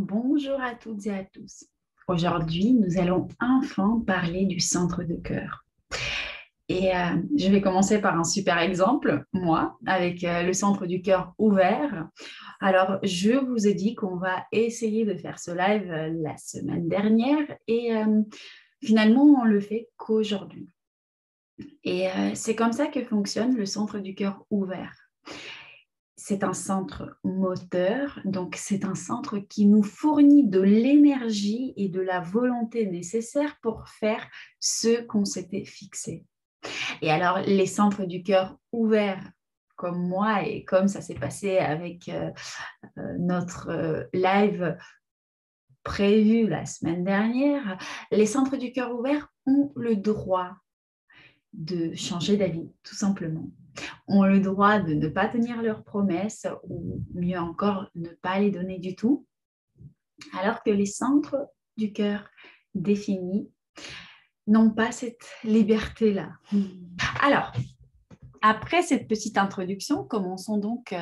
Bonjour à toutes et à tous. Aujourd'hui, nous allons enfin parler du centre de cœur. Je vais commencer par un super exemple, moi, avec le centre du cœur ouvert. Alors, je vous ai dit qu'on va essayer de faire ce live la semaine dernière et finalement, on le fait qu'aujourd'hui. C'est comme ça que fonctionne le centre du cœur ouvert. C'est un centre moteur, donc c'est un centre qui nous fournit de l'énergie et de la volonté nécessaire pour faire ce qu'on s'était fixé. Et alors, les centres du cœur ouverts, comme moi et comme ça s'est passé avec notre live prévu la semaine dernière, les centres du cœur ouvert ont le droit de changer d'avis, tout simplement. Ont le droit de ne pas tenir leurs promesses ou mieux encore, ne pas les donner du tout, alors que les centres du cœur définis n'ont pas cette liberté-là. Alors, après cette petite introduction, commençons donc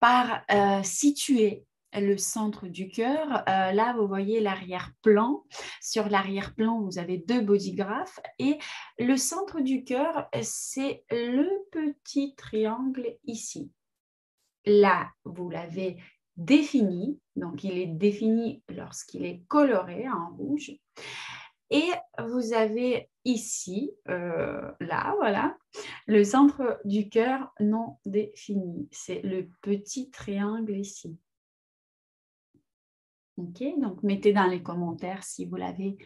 par situer le centre du cœur. Là, vous voyez l'arrière-plan. Sur l'arrière-plan, vous avez deux bodygraphes. Et le centre du cœur, c'est le petit triangle ici. Là, vous l'avez défini. Donc, il est défini lorsqu'il est coloré en rouge. Et vous avez ici, là, voilà, le centre du cœur non défini. C'est le petit triangle ici. OK, donc mettez dans les commentaires si vous l'avez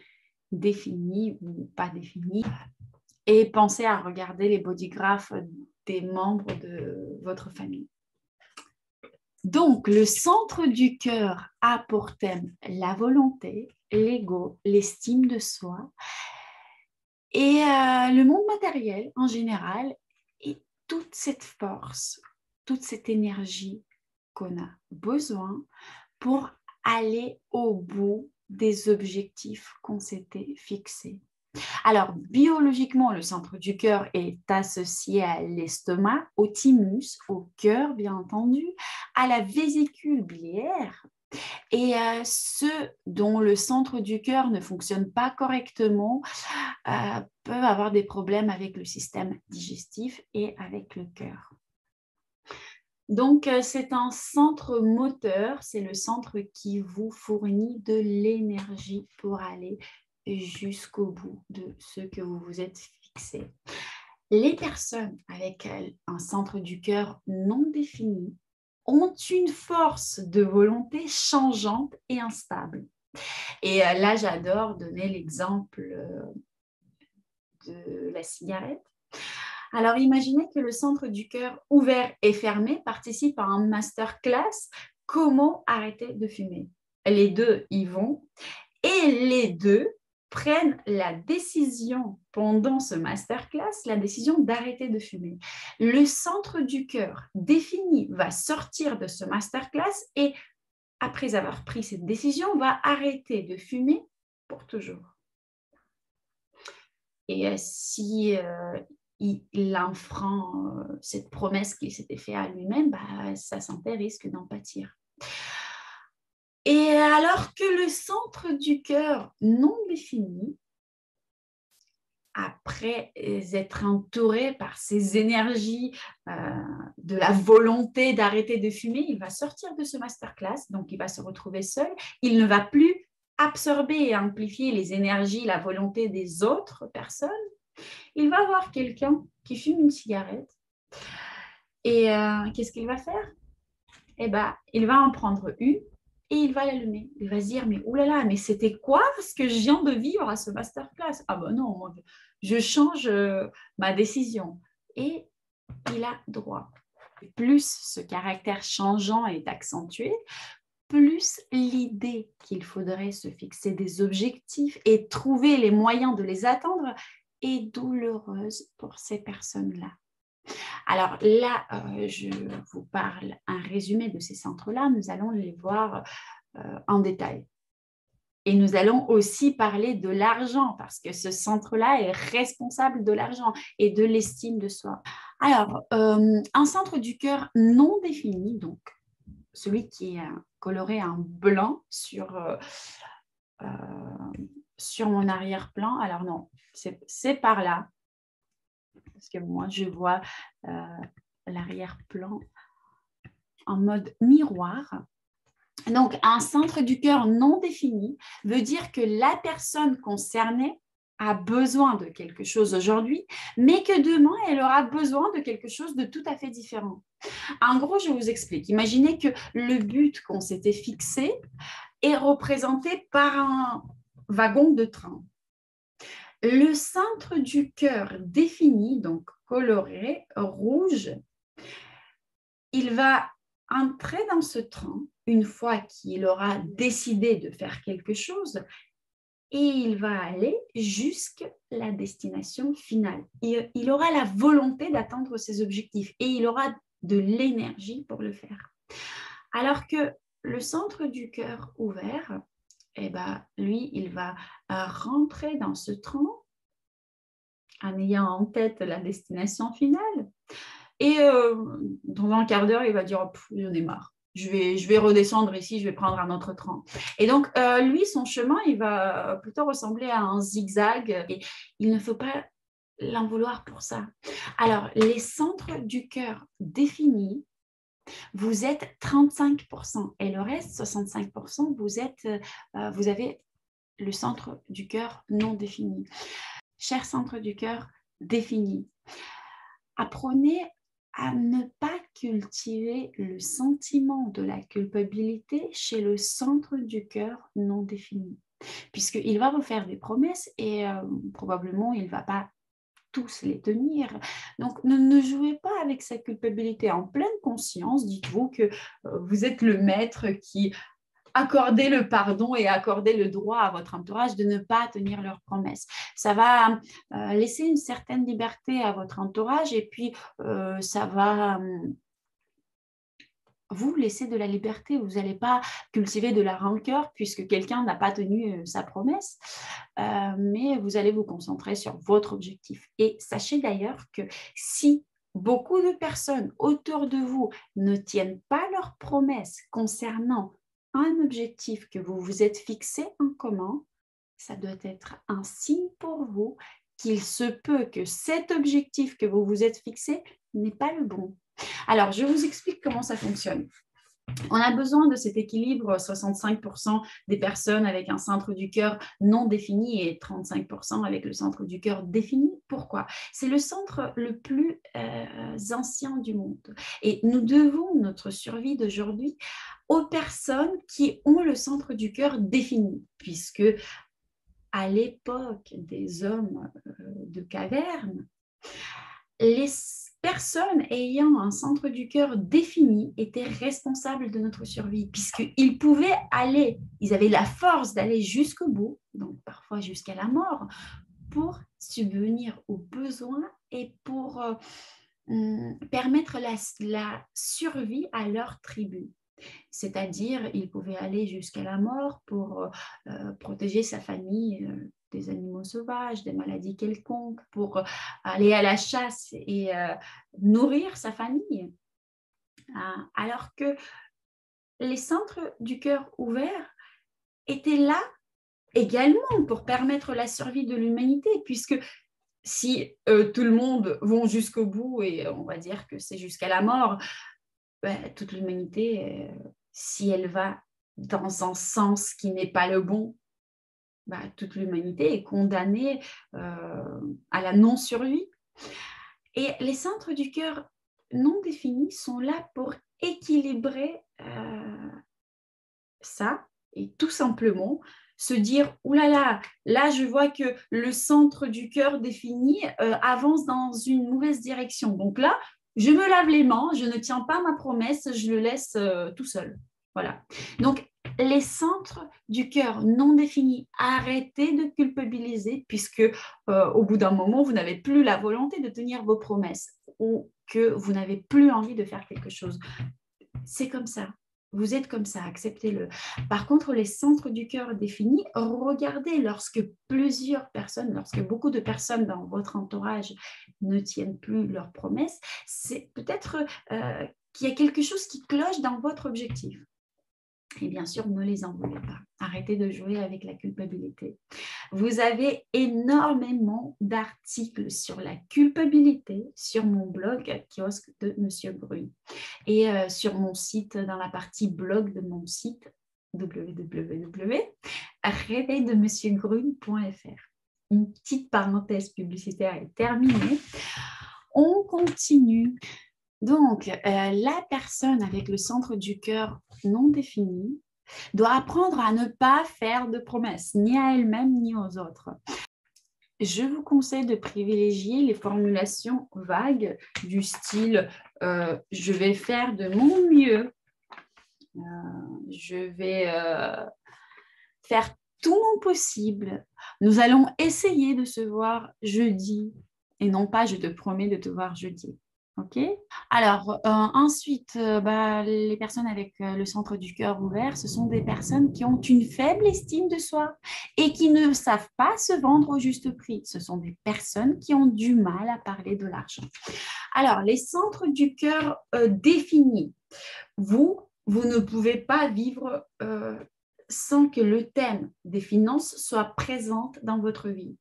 défini ou pas défini. Et pensez à regarder les bodygraphes des membres de votre famille. Donc, le centre du cœur a pour thème la volonté, l'ego, l'estime de soi et le monde matériel en général et toute cette force, toute cette énergie qu'on a besoin pour aller au bout des objectifs qu'on s'était fixés. Alors, biologiquement, le centre du cœur est associé à l'estomac, au thymus, au cœur, bien entendu, à la vésicule biliaire. Et ceux dont le centre du cœur ne fonctionne pas correctement peuvent avoir des problèmes avec le système digestif et avec le cœur. Donc, c'est un centre moteur, c'est le centre qui vous fournit de l'énergie pour aller jusqu'au bout de ce que vous vous êtes fixé. Les personnes avec un centre du cœur non défini ont une force de volonté changeante et instable. Et là, j'adore donner l'exemple de la cigarette. Alors, imaginez que le centre du cœur ouvert et fermé participe à un masterclass. Comment arrêter de fumer? Les deux y vont et les deux prennent la décision pendant ce masterclass, la décision d'arrêter de fumer. Le centre du cœur défini va sortir de ce masterclass et, après avoir pris cette décision, va arrêter de fumer pour toujours. Et si il enfreint cette promesse qu'il s'était fait à lui-même, sa santé risque d'en pâtir. Et alors que le centre du cœur non défini, après être entouré par ces énergies de la volonté d'arrêter de fumer, il va sortir de ce masterclass, donc il va se retrouver seul. Il ne va plus absorber et amplifier les énergies, la volonté des autres personnes. Il va voir quelqu'un qui fume une cigarette et qu'est-ce qu'il va faire? Eh bien, il va en prendre une et il va l'allumer. Il va se dire, mais oulala, mais c'était quoi ce que je viens de vivre à ce masterclass? Ah ben non, moi, je change ma décision. Et il a droit. Plus ce caractère changeant est accentué, plus l'idée qu'il faudrait se fixer des objectifs et trouver les moyens de les atteindre est douloureuse pour ces personnes-là. Alors là, je vous parle un résumé de ces centres-là. Nous allons les voir en détail. Et nous allons aussi parler de l'argent parce que ce centre-là est responsable de l'argent et de l'estime de soi. Alors, un centre du cœur non défini, donc, celui qui est coloré en blanc euh, sur mon arrière-plan. Alors non, c'est par là, parce que moi, je vois l'arrière-plan en mode miroir. Donc, un centre du cœur non défini veut dire que la personne concernée a besoin de quelque chose aujourd'hui, mais que demain, elle aura besoin de quelque chose de tout à fait différent. En gros, je vous explique. Imaginez que le but qu'on s'était fixé est représenté par un wagon de train. Le centre du cœur défini, donc coloré, rouge, il va entrer dans ce train une fois qu'il aura décidé de faire quelque chose et il va aller jusqu'à la destination finale. Il aura la volonté d'atteindre ses objectifs et il aura de l'énergie pour le faire. Alors que le centre du cœur ouvert, eh ben, lui, il va rentrer dans ce train en ayant en tête la destination finale. Et dans un quart d'heure, il va dire oh, j'en ai marre. Je vais redescendre ici, je vais prendre un autre train. Et donc, lui, son chemin, il va plutôt ressembler à un zigzag. Et il ne faut pas l'en vouloir pour ça. Alors, les centres du cœur définis, vous êtes 35%. Et le reste, 65%, vous avez le centre du cœur non défini. Cher centre du cœur défini, apprenez à ne pas cultiver le sentiment de la culpabilité chez le centre du cœur non défini, puisqu'il va vous faire des promesses et probablement il ne va pas tous les tenir. Donc, ne jouez pas avec sa culpabilité en pleine conscience. Dites-vous que vous êtes le maître qui accorder le pardon et accorder le droit à votre entourage de ne pas tenir leurs promesses. Ça va laisser une certaine liberté à votre entourage et puis ça va vous laisser de la liberté. Vous n'allez pas cultiver de la rancœur puisque quelqu'un n'a pas tenu sa promesse, mais vous allez vous concentrer sur votre objectif. Et sachez d'ailleurs que si beaucoup de personnes autour de vous ne tiennent pas leurs promesses concernant un objectif que vous vous êtes fixé en commun, ça doit être un signe pour vous qu'il se peut que cet objectif que vous vous êtes fixé n'est pas le bon. Alors, je vous explique comment ça fonctionne. On a besoin de cet équilibre, 65% des personnes avec un centre du cœur non défini et 35% avec le centre du cœur défini. Pourquoi? C'est le centre le plus ancien du monde. Et nous devons notre survie d'aujourd'hui aux personnes qui ont le centre du cœur défini, puisque à l'époque des hommes de caverne, les personnes ayant un centre du cœur défini étaient responsables de notre survie, puisqu'ils pouvaient aller, ils avaient la force d'aller jusqu'au bout, donc parfois jusqu'à la mort, pour subvenir aux besoins et pour permettre la survie à leur tribu. C'est-à-dire, ils pouvaient aller jusqu'à la mort pour protéger sa famille des animaux sauvages, des maladies quelconques, pour aller à la chasse et nourrir sa famille. Alors que les centres du cœur ouvert étaient là également pour permettre la survie de l'humanité, puisque si tout le monde va jusqu'au bout et on va dire que c'est jusqu'à la mort, toute l'humanité, si elle va dans un sens qui n'est pas le bon, toute l'humanité est condamnée à la non-survie. Et les centres du cœur non définis sont là pour équilibrer ça et tout simplement se dire « Ouh là là, là je vois que le centre du cœur défini avance dans une mauvaise direction. Donc là, je me lave les mains, je ne tiens pas ma promesse, je le laisse tout seul. » Voilà. Donc, les centres du cœur non définis, arrêtez de culpabiliser puisque au bout d'un moment, vous n'avez plus la volonté de tenir vos promesses ou que vous n'avez plus envie de faire quelque chose. C'est comme ça. Vous êtes comme ça, acceptez-le. Par contre, les centres du cœur définis, regardez lorsque plusieurs personnes, lorsque beaucoup de personnes dans votre entourage ne tiennent plus leurs promesses, c'est peut-être qu'il y a quelque chose qui cloche dans votre objectif. Et bien sûr, ne les en voulez pas. Arrêtez de jouer avec la culpabilité. Vous avez énormément d'articles sur la culpabilité sur mon blog Kiosque de Monsieur Grune et sur mon site, dans la partie blog de mon site www.réveildemonsieugrune.fr. Une petite parenthèse publicitaire est terminée. On continue. Donc, la personne avec le centre du cœur non défini doit apprendre à ne pas faire de promesses, ni à elle-même, ni aux autres. Je vous conseille de privilégier les formulations vagues du style je vais faire de mon mieux, je vais faire tout mon possible, nous allons essayer de se voir jeudi et non pas je te promets de te voir jeudi. Ok. Alors, ensuite, les personnes avec le centre du cœur ouvert, ce sont des personnes qui ont une faible estime de soi et qui ne savent pas se vendre au juste prix. Ce sont des personnes qui ont du mal à parler de l'argent. Alors, les centres du cœur définis, vous ne pouvez pas vivre sans que le thème des finances soit présent dans votre vie.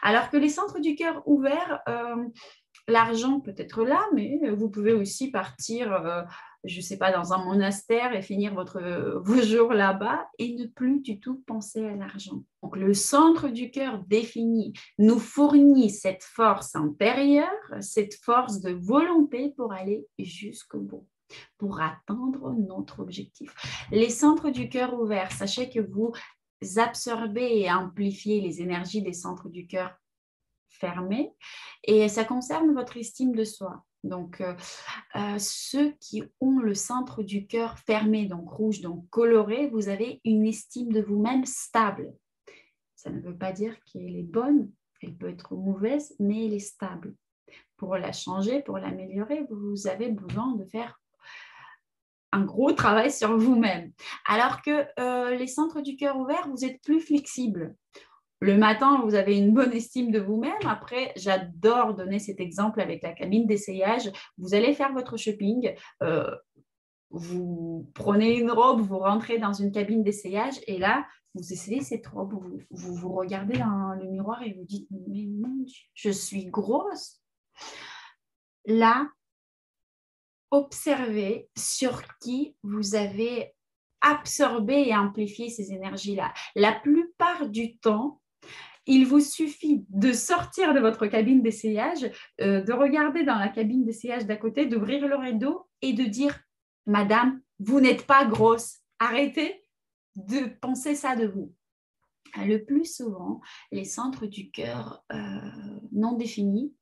Alors que les centres du cœur ouverts, l'argent peut être là, mais vous pouvez aussi partir, je ne sais pas, dans un monastère et finir vos jours là-bas et ne plus du tout penser à l'argent. Donc, le centre du cœur défini nous fournit cette force intérieure, cette force de volonté pour aller jusqu'au bout, pour atteindre notre objectif. Les centres du cœur ouverts, sachez que vous absorbez et amplifiez les énergies des centres du cœur fermés et ça concerne votre estime de soi. Donc, ceux qui ont le centre du cœur fermé, donc rouge, donc coloré, vous avez une estime de vous-même stable. Ça ne veut pas dire qu'elle est bonne, elle peut être mauvaise, mais elle est stable. Pour la changer, pour l'améliorer, vous avez besoin de faire un gros travail sur vous-même. Alors que les centres du cœur ouvert, vous êtes plus flexible. Le matin, vous avez une bonne estime de vous-même. Après, j'adore donner cet exemple avec la cabine d'essayage. Vous allez faire votre shopping, vous prenez une robe, vous rentrez dans une cabine d'essayage et là, vous essayez cette robe, vous regardez dans le miroir et vous dites « Mais mon Dieu, je suis grosse !» Là, observez sur qui vous avez absorbé et amplifié ces énergies-là. La plupart du temps, il vous suffit de sortir de votre cabine d'essayage, de regarder dans la cabine d'essayage d'à côté, d'ouvrir le rideau et de dire « Madame, vous n'êtes pas grosse. Arrêtez de penser ça de vous. » Le plus souvent, les centres du cœur non définis,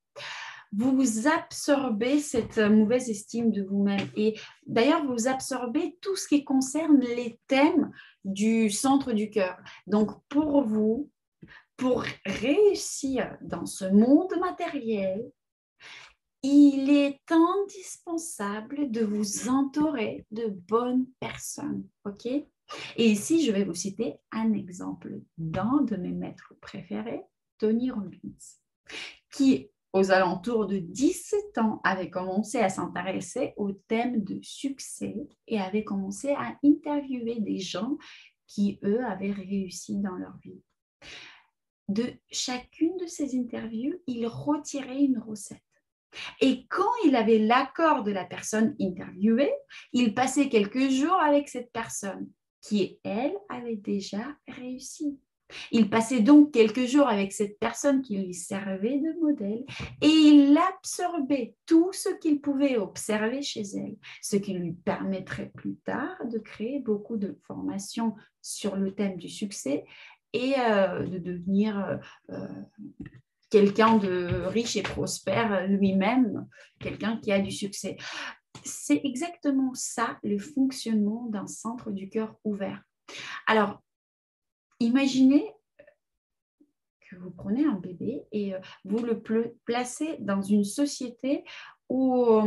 vous absorbez cette mauvaise estime de vous-même. Et d'ailleurs, vous absorbez tout ce qui concerne les thèmes du centre du cœur. Donc, pour vous, pour réussir dans ce monde matériel, il est indispensable de vous entourer de bonnes personnes, ok? Et ici, je vais vous citer un exemple d'un de mes maîtres préférés, Tony Robbins, qui, aux alentours de 17 ans, avait commencé à s'intéresser au thème de succès et avait commencé à interviewer des gens qui, eux, avaient réussi dans leur vie. De chacune de ces interviews, il retirait une recette. Et quand il avait l'accord de la personne interviewée, il passait quelques jours avec cette personne qui, elle, avait déjà réussi. Il passait donc quelques jours avec cette personne qui lui servait de modèle et il absorbait tout ce qu'il pouvait observer chez elle, ce qui lui permettrait plus tard de créer beaucoup de formations sur le thème du succès et de devenir quelqu'un de riche et prospère lui-même, quelqu'un qui a du succès. C'est exactement ça, le fonctionnement d'un centre du cœur ouvert. Alors, imaginez que vous prenez un bébé et vous le placez dans une société où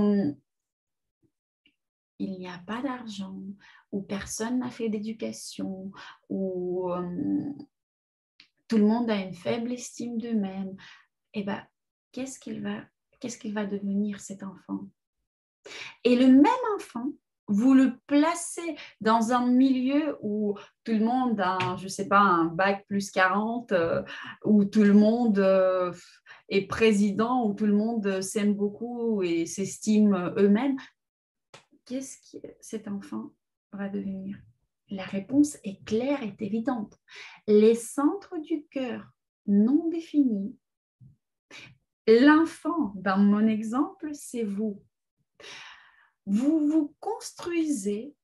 il n'y a pas d'argent, où personne n'a fait d'éducation, où tout le monde a une faible estime d'eux-mêmes. Eh bien, qu'est-ce qu'il va devenir cet enfant? Et le même enfant, vous le placez dans un milieu où tout le monde a, je ne sais pas, un bac plus 40, où tout le monde est président, où tout le monde s'aime beaucoup et s'estime eux-mêmes. Qu'est-ce que cet enfant va devenir? La réponse est claire et évidente. Les centres du cœur non définis. L'enfant, dans mon exemple, c'est vous. Vous construisez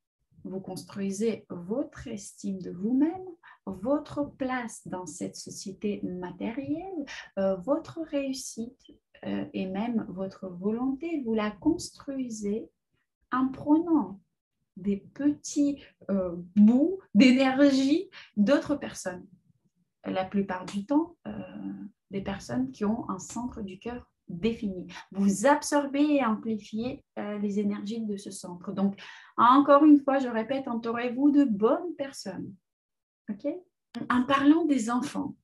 votre estime de vous-même, votre place dans cette société matérielle, votre réussite et même votre volonté. Vous la construisez en prenant des petits bouts d'énergie d'autres personnes. La plupart du temps, des personnes qui ont un centre du cœur défini. Vous absorbez et amplifiez les énergies de ce centre. Donc, encore une fois, je répète, entourez-vous de bonnes personnes. OK? En parlant des enfants,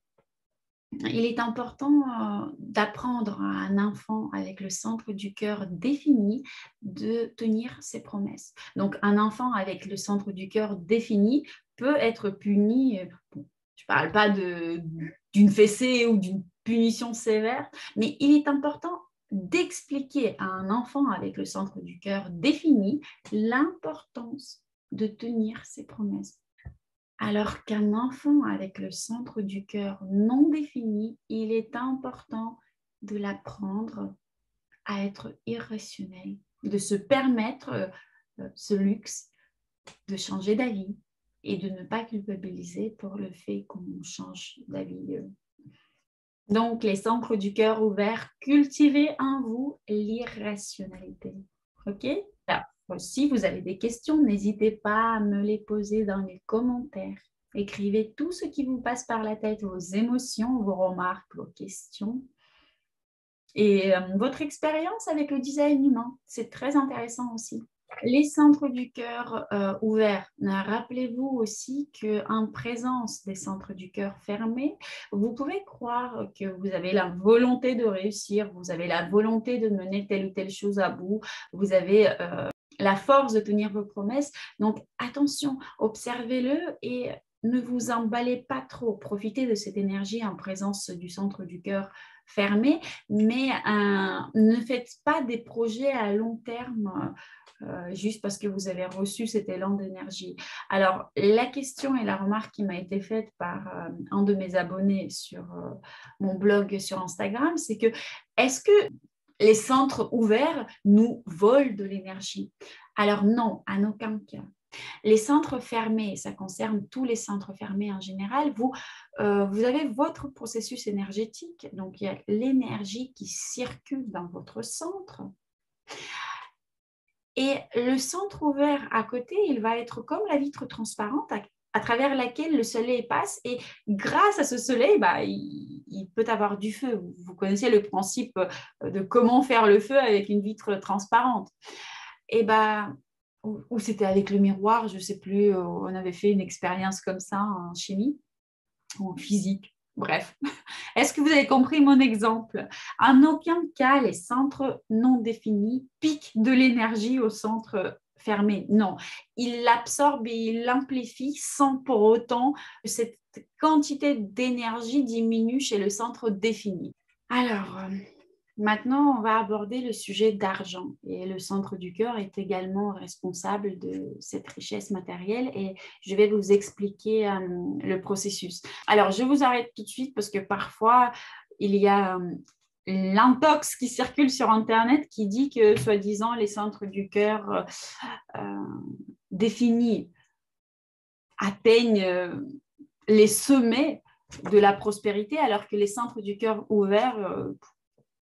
il est important d'apprendre à un enfant avec le centre du cœur défini de tenir ses promesses. Donc, un enfant avec le centre du cœur défini peut être puni. Je ne parle pas d'une fessée ou d'une punition sévère, mais il est important d'expliquer à un enfant avec le centre du cœur défini l'importance de tenir ses promesses. Alors qu'un enfant avec le centre du cœur non défini, il est important de l'apprendre à être irrationnel, de se permettre ce luxe de changer d'avis et de ne pas culpabiliser pour le fait qu'on change d'avis. Donc, les centres du cœur ouverts, cultivez en vous l'irrationalité. OK? Alors, si vous avez des questions, n'hésitez pas à me les poser dans les commentaires. Écrivez tout ce qui vous passe par la tête, vos émotions, vos remarques, vos questions. Et votre expérience avec le design humain, c'est très intéressant aussi. Les centres du cœur ouverts, rappelez-vous aussi qu'en présence des centres du cœur fermés, vous pouvez croire que vous avez la volonté de réussir, vous avez la volonté de mener telle ou telle chose à bout, vous avez la force de tenir vos promesses. Donc attention, observez-le et ne vous emballez pas trop. Profitez de cette énergie en présence du centre du cœur fermé, mais ne faites pas des projets à long terme juste parce que vous avez reçu cet élan d'énergie. Alors, la question et la remarque qui m'a été faite par un de mes abonnés sur mon blog sur Instagram, c'est que est-ce que les centres ouverts nous volent de l'énergie? Alors non, en aucun cas. Les centres fermés, ça concerne tous les centres fermés en général, vous avez votre processus énergétique, donc il y a l'énergie qui circule dans votre centre. Et le centre ouvert à côté, il va être comme la vitre transparente à travers laquelle le soleil passe et grâce à ce soleil, il peut avoir du feu. Vous connaissez le principe de comment faire le feu avec une vitre transparente. Et ou c'était avec le miroir, je ne sais plus, on avait fait une expérience comme ça en chimie ou en physique. Bref, est-ce que vous avez compris mon exemple? En aucun cas, les centres non définis piquent de l'énergie au centre fermé. Non, ils l'absorbent et ils l'amplifient sans pour autant que cette quantité d'énergie diminue chez le centre défini. Alors, maintenant, on va aborder le sujet d'argent et le centre du cœur est également responsable de cette richesse matérielle et je vais vous expliquer le processus. Alors, je vous arrête tout de suite parce que parfois, il y a l'intox qui circule sur Internet qui dit que, soi-disant, les centres du cœur définis atteignent les sommets de la prospérité alors que les centres du cœur ouverts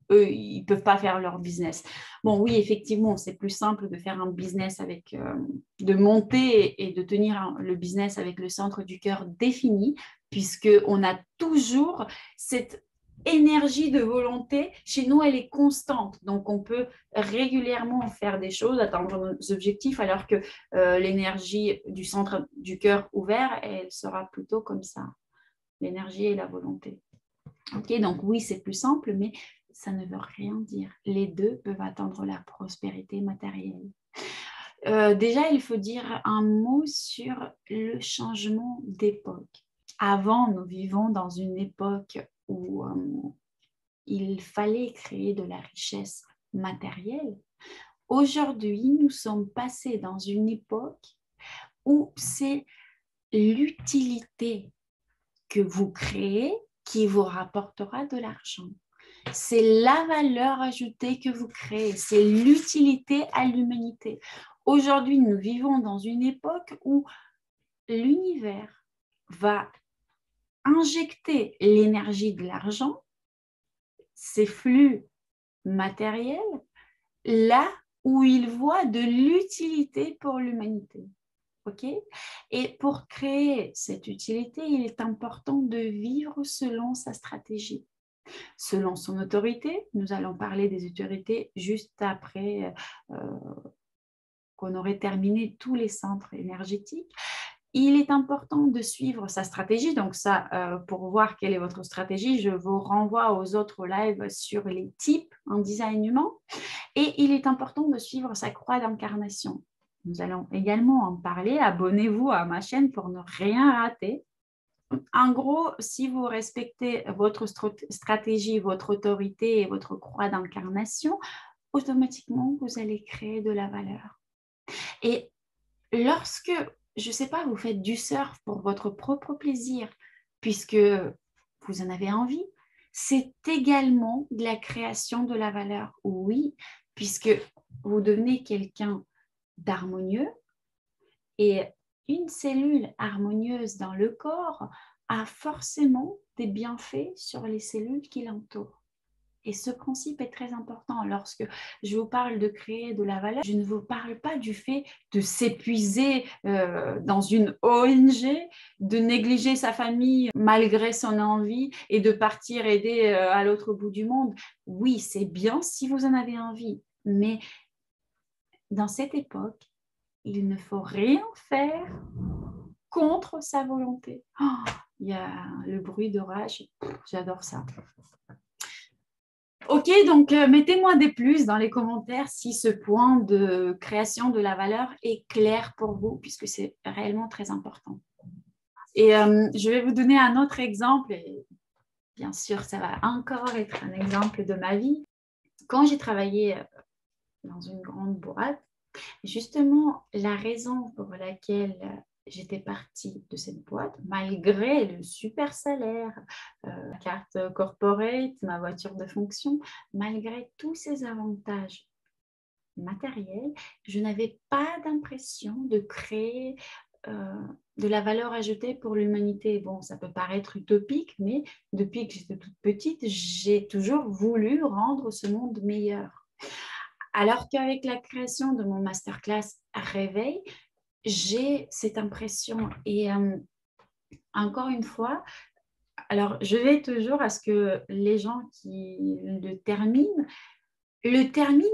eux, ils ne peuvent pas faire leur business. Bon, oui, effectivement, c'est plus simple de faire un business de monter et de tenir le business avec le centre du cœur défini, puisqu'on a toujours cette énergie de volonté. Chez nous, elle est constante. Donc, on peut régulièrement faire des choses, atteindre nos objectifs, alors que l'énergie du centre du cœur ouvert, elle sera plutôt comme ça. L'énergie et la volonté. OK, donc oui, c'est plus simple, mais ça ne veut rien dire. Les deux peuvent atteindre la prospérité matérielle. Déjà, il faut dire un mot sur le changement d'époque. Avant, nous vivons dans une époque où il fallait créer de la richesse matérielle. Aujourd'hui, nous sommes passés dans une époque où c'est l'utilité que vous créez qui vous rapportera de l'argent. C'est la valeur ajoutée que vous créez, c'est l'utilité à l'humanité. Aujourd'hui, nous vivons dans une époque où l'univers va injecter l'énergie de l'argent, ces flux matériels, là où il voit de l'utilité pour l'humanité. Okay? Et pour créer cette utilité, il est important de vivre selon sa stratégie, selon son autorité. Nous allons parler des autorités juste après qu'on aurait terminé tous les centres énergétiques. Il est important de suivre sa stratégie. Donc ça, pour voir quelle est votre stratégie, je vous renvoie aux autres lives sur les types en designement. Et il est important de suivre sa croix d'incarnation. Nous allons également en parler. Abonnez-vous à ma chaîne pour ne rien rater. En gros, si vous respectez votre stratégie, votre autorité et votre croix d'incarnation, automatiquement, vous allez créer de la valeur. Et lorsque, je ne sais pas, vous faites du surf pour votre propre plaisir, puisque vous en avez envie, c'est également de la création de la valeur. Oui, puisque vous devenez quelqu'un d'harmonieux et une cellule harmonieuse dans le corps a forcément des bienfaits sur les cellules qui l'entourent. Et ce principe est très important. Lorsque je vous parle de créer de la valeur, je ne vous parle pas du fait de s'épuiser dans une ONG, de négliger sa famille malgré son envie et de partir aider à l'autre bout du monde. Oui, c'est bien si vous en avez envie, mais dans cette époque, il ne faut rien faire contre sa volonté. Oh, il y a le bruit d'orage, j'adore ça. Ok, donc mettez-moi des plus dans les commentaires si ce point de création de la valeur est clair pour vous, puisque c'est réellement très important. Et je vais vous donner un autre exemple, et bien sûr, ça va encore être un exemple de ma vie. Quand j'ai travaillé dans une grande boîte, justement, la raison pour laquelle j'étais partie de cette boîte, malgré le super salaire, la carte corporate, ma voiture de fonction, malgré tous ces avantages matériels, je n'avais pas d'impression de créer de la valeur ajoutée pour l'humanité. Bon, ça peut paraître utopique, mais depuis que j'étais toute petite, j'ai toujours voulu rendre ce monde meilleur. Alors qu'avec la création de mon masterclass Réveil, j'ai cette impression. Et encore une fois, alors je vais toujours à ce que les gens qui le terminent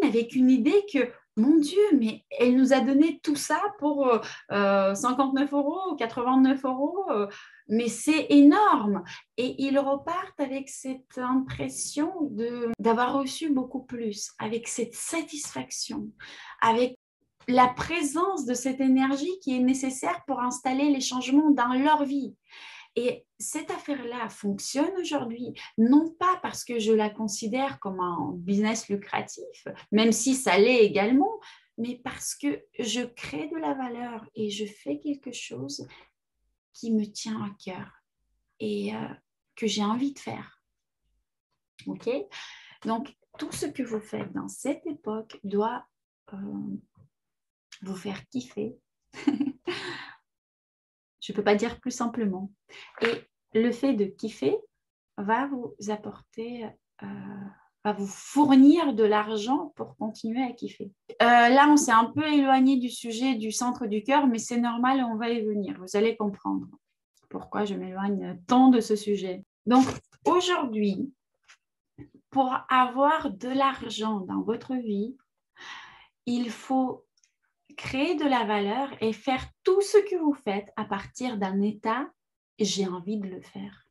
avec une idée que, mon Dieu, mais elle nous a donné tout ça pour 59 € ou 89 €, mais c'est énorme. Et ils repartent avec cette impression d'avoir reçu beaucoup plus, avec cette satisfaction, avec la présence de cette énergie qui est nécessaire pour installer les changements dans leur vie. Et cette affaire-là fonctionne aujourd'hui, non pas parce que je la considère comme un business lucratif, même si ça l'est également, mais parce que je crée de la valeur et je fais quelque chose qui me tient à cœur et que j'ai envie de faire. OK? Donc, tout ce que vous faites dans cette époque doit vous faire kiffer. Je ne peux pas dire plus simplement. Et le fait de kiffer va vous apporter, va vous fournir de l'argent pour continuer à kiffer. Là, on s'est un peu éloigné du sujet du centre du cœur, mais c'est normal, on va y venir. Vous allez comprendre pourquoi je m'éloigne tant de ce sujet. Donc, aujourd'hui, pour avoir de l'argent dans votre vie, il faut créer de la valeur et faire tout ce que vous faites à partir d'un état « j'ai envie de le faire ».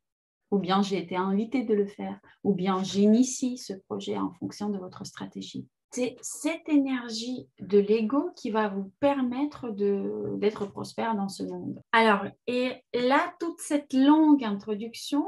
ou bien j'ai été invitée de le faire, ou bien j'initie ce projet en fonction de votre stratégie. C'est cette énergie de l'ego qui va vous permettre d'être prospère dans ce monde. Alors, et là, toute cette longue introduction,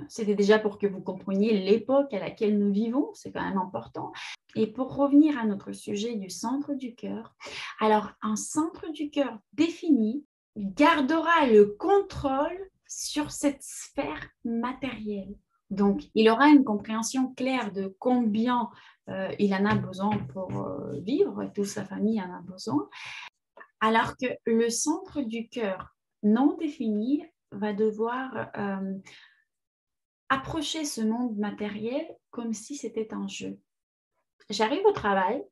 c'était déjà pour que vous compreniez l'époque à laquelle nous vivons, c'est quand même important. Et pour revenir à notre sujet du centre du cœur, alors un centre du cœur défini gardera le contrôle sur cette sphère matérielle. Donc, il aura une compréhension claire de combien il en a besoin pour vivre, et toute sa famille en a besoin, alors que le centre du cœur non défini va devoir approcher ce monde matériel comme si c'était un jeu. J'arrive au travail,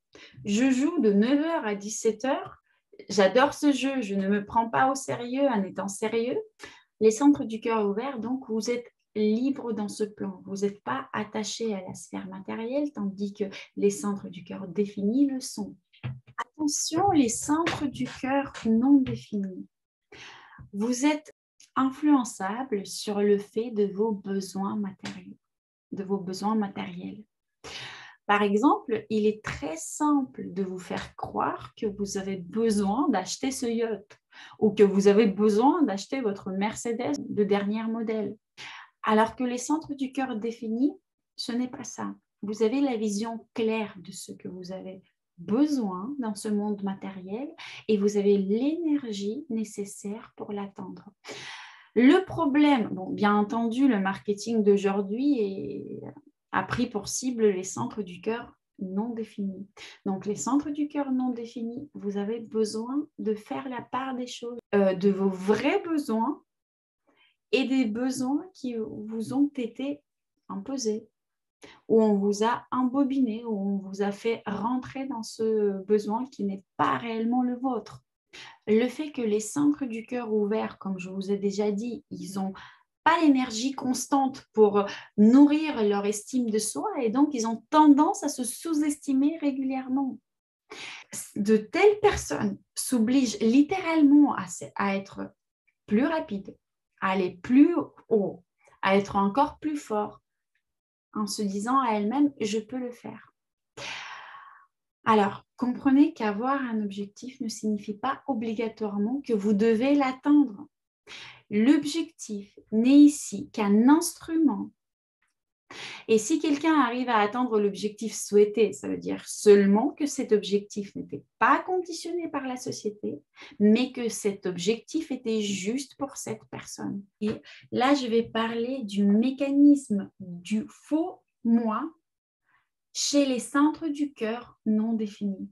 je joue de 9h à 17h, j'adore ce jeu, je ne me prends pas au sérieux en étant sérieux. Les centres du cœur ouverts, donc vous êtes libre dans ce plan, vous n'êtes pas attaché à la sphère matérielle, tandis que les centres du cœur définis le sont. Attention, les centres du cœur non définis. Vous êtes influençable sur le fait de vos besoins matériels. Par exemple, il est très simple de vous faire croire que vous avez besoin d'acheter ce yacht ou que vous avez besoin d'acheter votre Mercedes de dernier modèle. Alors que les centres du cœur définis, ce n'est pas ça. Vous avez la vision claire de ce que vous avez besoin dans ce monde matériel et vous avez l'énergie nécessaire pour l'atteindre. Le problème, bon, bien entendu, le marketing d'aujourd'hui a pris pour cible les centres du cœur non définis. Donc, les centres du cœur non définis, vous avez besoin de faire la part des choses, de vos vrais besoins et des besoins qui vous ont été imposés, où on vous a embobiné, où on vous a fait rentrer dans ce besoin qui n'est pas réellement le vôtre. Le fait que les centres du cœur ouverts, comme je vous ai déjà dit, ils n'ont pas l'énergie constante pour nourrir leur estime de soi et donc ils ont tendance à se sous-estimer régulièrement. De telles personnes s'obligent littéralement à être plus rapides, à aller plus haut, à être encore plus fort en se disant à elles-mêmes « je peux le faire ». Alors, comprenez qu'avoir un objectif ne signifie pas obligatoirement que vous devez l'atteindre. L'objectif n'est ici qu'un instrument. Et si quelqu'un arrive à atteindre l'objectif souhaité, ça veut dire seulement que cet objectif n'était pas conditionné par la société, mais que cet objectif était juste pour cette personne. Et là, je vais parler du mécanisme du faux moi chez les centres du cœur non définis.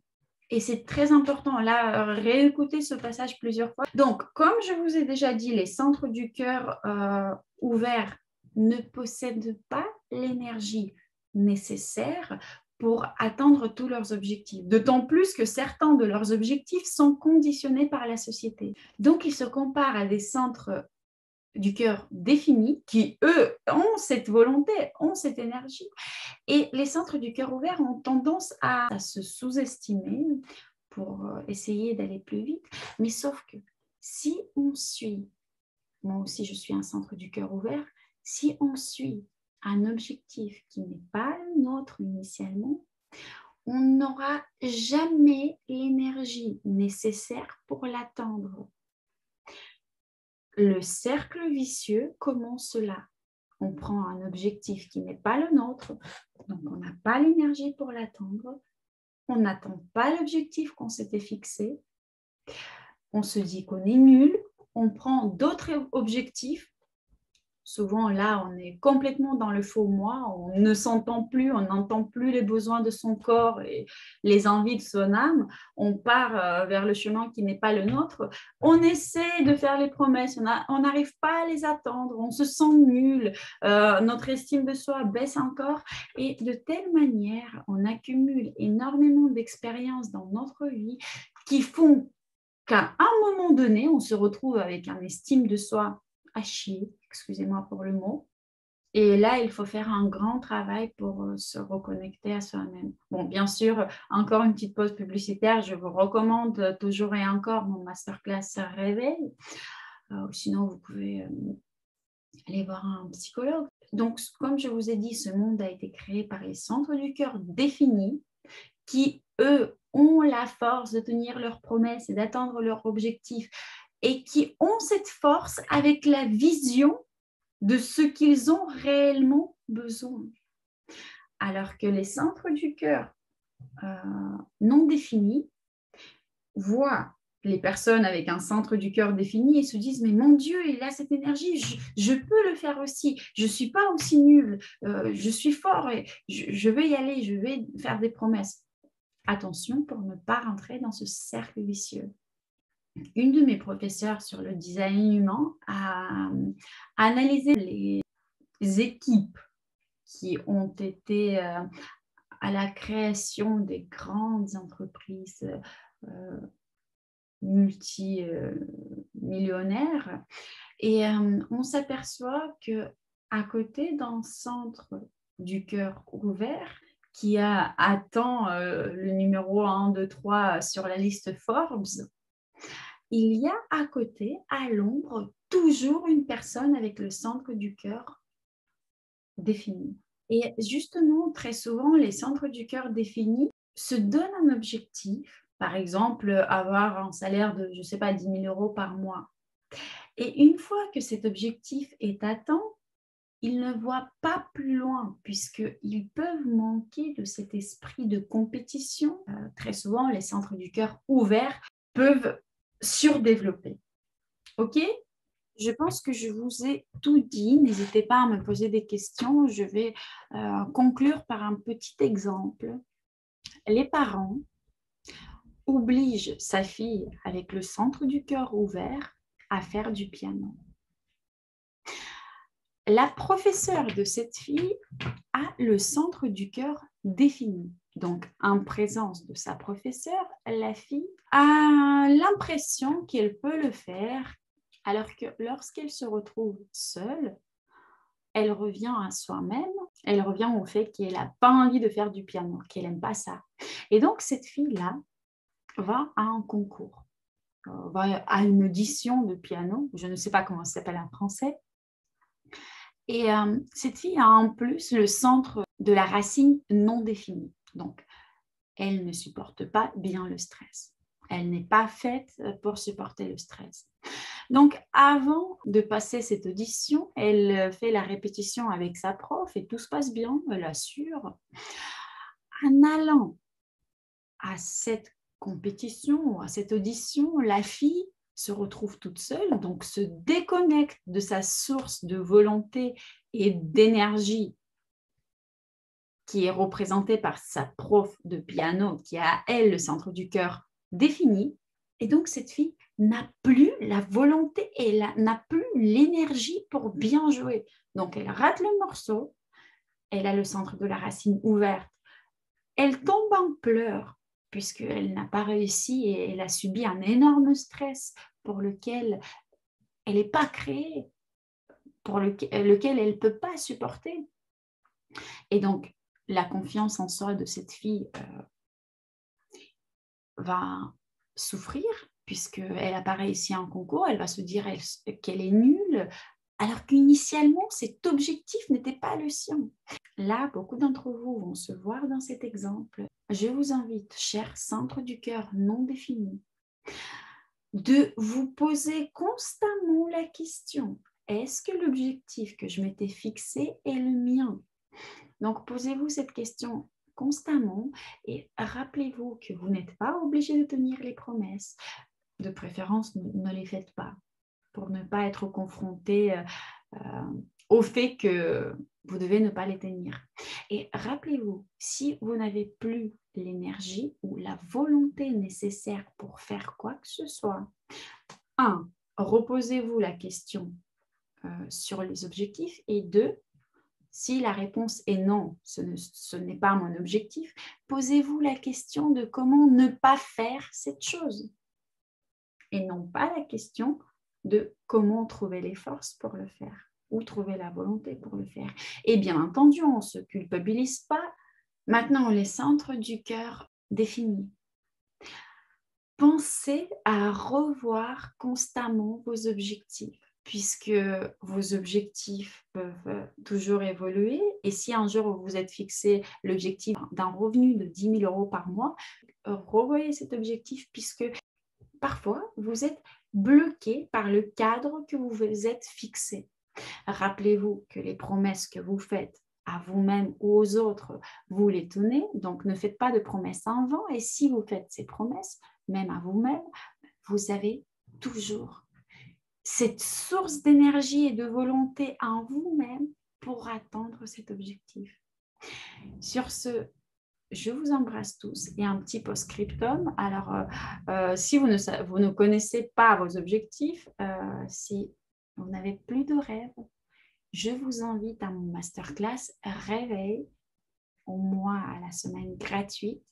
Et c'est très important, là, réécouter ce passage plusieurs fois. Donc, comme je vous ai déjà dit, les centres du cœur ouverts ne possèdent pas l'énergie nécessaire pour atteindre tous leurs objectifs. D'autant plus que certains de leurs objectifs sont conditionnés par la société. Donc, ils se comparent à des centres du cœur définis qui, eux, ont cette volonté, ont cette énergie. Et les centres du cœur ouvert ont tendance à se sous-estimer pour essayer d'aller plus vite. Mais sauf que si on suit, moi aussi je suis un centre du cœur ouvert, si on suit un objectif qui n'est pas le nôtre initialement, on n'aura jamais l'énergie nécessaire pour l'atteindre. Le cercle vicieux commence là. On prend un objectif qui n'est pas le nôtre, donc on n'a pas l'énergie pour l'atteindre, on n'atteint pas l'objectif qu'on s'était fixé, on se dit qu'on est nul, on prend d'autres objectifs. Souvent, là, on est complètement dans le faux moi, on ne s'entend plus, on n'entend plus les besoins de son corps et les envies de son âme. On part vers le chemin qui n'est pas le nôtre. On essaie de faire les promesses, on n'arrive pas à les attendre, on se sent nul, notre estime de soi baisse encore. Et de telle manière, on accumule énormément d'expériences dans notre vie qui font qu'à un moment donné, on se retrouve avec un estime de soi à chier, excusez-moi pour le mot. Et là, il faut faire un grand travail pour se reconnecter à soi-même. Bon, bien sûr, encore une petite pause publicitaire. Je vous recommande toujours et encore mon masterclass Réveil. Sinon, vous pouvez allez voir un psychologue. Donc, comme je vous ai dit, ce monde a été créé par les centres du cœur définis qui, eux, ont la force de tenir leurs promesses et d'atteindre leurs objectifs et qui ont cette force avec la vision de ce qu'ils ont réellement besoin. Alors que les centres du cœur non définis voient les personnes avec un centre du cœur défini et se disent mais mon Dieu, il a cette énergie, je peux le faire aussi, je ne suis pas aussi nulle, je suis fort et je vais y aller, je vais faire des promesses. Attention pour ne pas rentrer dans ce cercle vicieux. Une de mes professeurs sur le design humain a analysé les équipes qui ont été à la création des grandes entreprises multimillionnaires. Et on s'aperçoit qu'à côté d'un centre du cœur ouvert qui a atteint le numéro 1, 2, 3 sur la liste Forbes, il y a à côté, à l'ombre, toujours une personne avec le centre du cœur défini. Et justement, très souvent, les centres du cœur définis se donnent un objectif, par exemple, avoir un salaire de, je ne sais pas, 10 000 euros par mois. Et une fois que cet objectif est atteint, ils ne voient pas plus loin puisqu'ils peuvent manquer de cet esprit de compétition. Très souvent, les centres du cœur ouverts peuvent surdévelopper. OK ? Je pense que je vous ai tout dit. N'hésitez pas à me poser des questions. Je vais conclure par un petit exemple. Les parents obligent sa fille avec le centre du cœur ouvert à faire du piano. La professeure de cette fille a le centre du cœur défini. Donc, en présence de sa professeure, la fille a l'impression qu'elle peut le faire, alors que lorsqu'elle se retrouve seule, elle revient à soi-même, elle revient au fait qu'elle n'a pas envie de faire du piano, qu'elle n'aime pas ça. Et donc, cette fille-là va à un concours, va à une audition de piano, je ne sais pas comment ça s'appelle en français. Et cette fille a en plus le centre de la racine non définie. Donc, elle ne supporte pas bien le stress. Elle n'est pas faite pour supporter le stress. Donc, avant de passer cette audition, elle fait la répétition avec sa prof et tout se passe bien, elle assure. En allant à cette compétition, à cette audition, la fille se retrouve toute seule, donc se déconnecte de sa source de volonté et d'énergie qui est représentée par sa prof de piano, qui a, elle, le centre du cœur défini. Et donc, cette fille n'a plus la volonté et n'a plus l'énergie pour bien jouer. Donc, elle rate le morceau, elle a le centre de la racine ouverte, elle tombe en pleurs puisqu'elle n'a pas réussi et elle a subi un énorme stress pour lequel elle n'est pas créée, pour lequel elle ne peut pas supporter. Et donc, la confiance en soi de cette fille va souffrir puisqu'elle n'a pas réussi un concours, elle va se dire qu'elle est nulle, alors qu'initialement, cet objectif n'était pas le sien. Là, beaucoup d'entre vous vont se voir dans cet exemple. Je vous invite, chers centres du cœur non définis, de vous poser constamment la question, est-ce que l'objectif que je m'étais fixé est le mien? Donc, posez-vous cette question constamment et rappelez-vous que vous n'êtes pas obligé de tenir les promesses. De préférence, ne les faites pas pour ne pas être confronté au fait que vous devez ne pas les tenir. Et rappelez-vous, si vous n'avez plus l'énergie ou la volonté nécessaire pour faire quoi que ce soit, reposez-vous la question sur les objectifs et 2, si la réponse est non, ce n'est pas mon objectif, posez-vous la question de comment ne pas faire cette chose et non pas la question de comment trouver les forces pour le faire ou trouver la volonté pour le faire. Et bien entendu, on ne se culpabilise pas. Maintenant, les centres du cœur définis. Pensez à revoir constamment vos objectifs. puisque vos objectifs peuvent toujours évoluer. Et si un jour vous vous êtes fixé l'objectif d'un revenu de 10 000 euros par mois, revoyez cet objectif puisque parfois vous êtes bloqué par le cadre que vous vous êtes fixé. Rappelez-vous que les promesses que vous faites à vous-même ou aux autres, vous les tenez. Donc, ne faites pas de promesses en vain. Et si vous faites ces promesses, même à vous-même, vous avez toujours cette source d'énergie et de volonté en vous-même pour atteindre cet objectif. Sur ce, je vous embrasse tous et un petit post-scriptum. Alors, si vous ne connaissez pas vos objectifs, si vous n'avez plus de rêves, je vous invite à mon masterclass Réveil au mois à la semaine gratuite,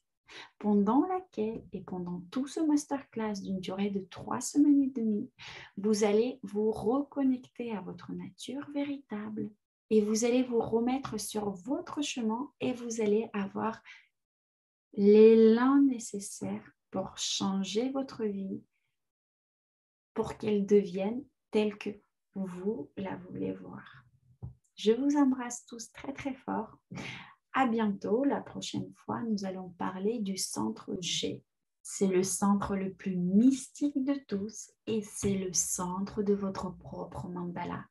pendant laquelle et pendant tout ce masterclass d'une durée de 3 semaines et demie, vous allez vous reconnecter à votre nature véritable et vous allez vous remettre sur votre chemin et vous allez avoir l'élan nécessaire pour changer votre vie, pour qu'elle devienne telle que vous la voulez voir. Je vous embrasse tous très très fort. À bientôt. La prochaine fois, nous allons parler du centre G. C'est le centre le plus mystique de tous et c'est le centre de votre propre mandala.